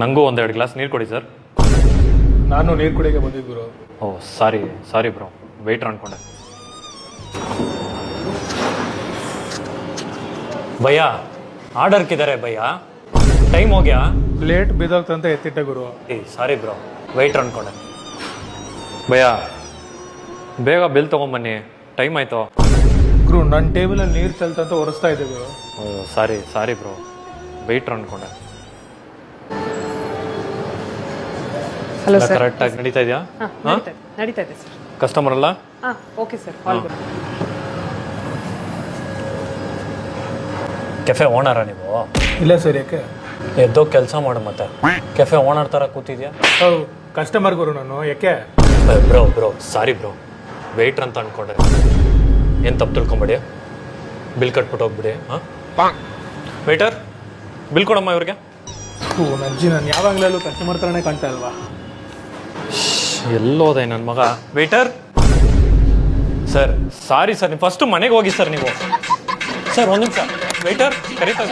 ನನಗೂ ಒಂದೆರಡು ಗ್ಲಾಸ್ ನೀರು ಕೊಡಿ ಸರ್. ನಾನು ನೀರು ಕುಡಿಯೋಕೆ ಬಂದಿದ್ದು ಗುರು. ಓ ಸಾರಿ ಬ್ರೋ, ವೆಯ್ಟ್ರ್ ಅನ್ಕೊಂಡೆ. ಭಯ್ಯ ಆರ್ಡರ್ಕಿದ್ದಾರೆ ಭಯ್ಯ, ಟೈಮ್ ಹೋಗ್ಯಾ? ಪ್ಲೇಟ್ ಬಿದ್ದೋಗ್ತಂತ ಎತ್ತಿಟ್ಟೆ ಗುರು. ಸಾರಿ ಬ್ರೋ, ವೆಯ್ಟ್ರ್ ಅನ್ಕೊಂಡೆ. ಭಯ್ಯ ಬೇಗ ಬಿಲ್ ತೊಗೊಂಬನ್ನಿ, ಟೈಮ್ ಆಯಿತು. ಗುರು ನನ್ನ ಟೇಬಲಲ್ಲಿ ನೀರು ಚೆಲ್ತಂತ ಒರೆಸ್ತಾ ಇದ್ದೆ ಗುರು. ಓ ಸಾರಿ ಬ್ರೋ, ವೆಯ್ಟ್ರ್ ಅನ್ಕೊಂಡೆ. Hello sir. ಕರೆಕ್ಟಾಗಿ ನಡೀತಾ ಇದೆಯಾ? ನಡೀತಾ ಇದೆ ಸರ್. ಕಸ್ಟಮರ್ ಅಲ್ಲ? ಓಕೆ ಸರ್, ಕಾಲ್ ಕೊಡಿ. ಕೆಫೆ ಓನರಾ ನೀವು? ಇಲ್ಲ ಸರ್, ಯಾಕೆ? ಎದ್ದೋ ಕೆಲಸ ಮಾಡು ಮತ್ತೆ. ಕೆಫೆ ಓನರ್ ಥರ ಕೂತಿದ್ಯಾ? ಹೌದು, ಕಸ್ಟಮರ್ ಗುರು ನಾನು, ಯಾಕೆ? ಬ್ರೋ ಸಾರಿ ಬ್ರೋ, ವೆಯ್ಟ್ರ್ ಅಂತ ಅನ್ಕೊಂಡೆ. ಏನು ತಪ್ಪು ತಿಳ್ಕೊಂಬೇಡಿ, ಬಿಲ್ ಕಟ್ಬಿಟ್ಟು ಹೋಗ್ಬಿಡಿ. ಹಾಂ ವೆಯ್ಟರ್, ಬಿಲ್ ಕೊಡಮ್ಮ ಇವ್ರಿಗೆ. ನಜ್ಜಿ, ನಾನು ಯಾವಾಗಲೂ ಕಸ್ಟಮರ್ ಥರನೇ ಕಾಣ್ತಾ ಅಲ್ವಾ? ಎಲ್ಲೋದೆ ನನ್ನ ಮಗ. ವೆಯ್ಟರ್ ಸರ್, ಸಾರಿ ಸರ್, ನೀವು ಫಸ್ಟು ಮನೆಗೆ ಹೋಗಿ ಸರ್. ನೀವು ಸರ್ ಒಂದು ನಿಮಿಷ, ವೆಯ್ಟರ್ ಕರೀತಾ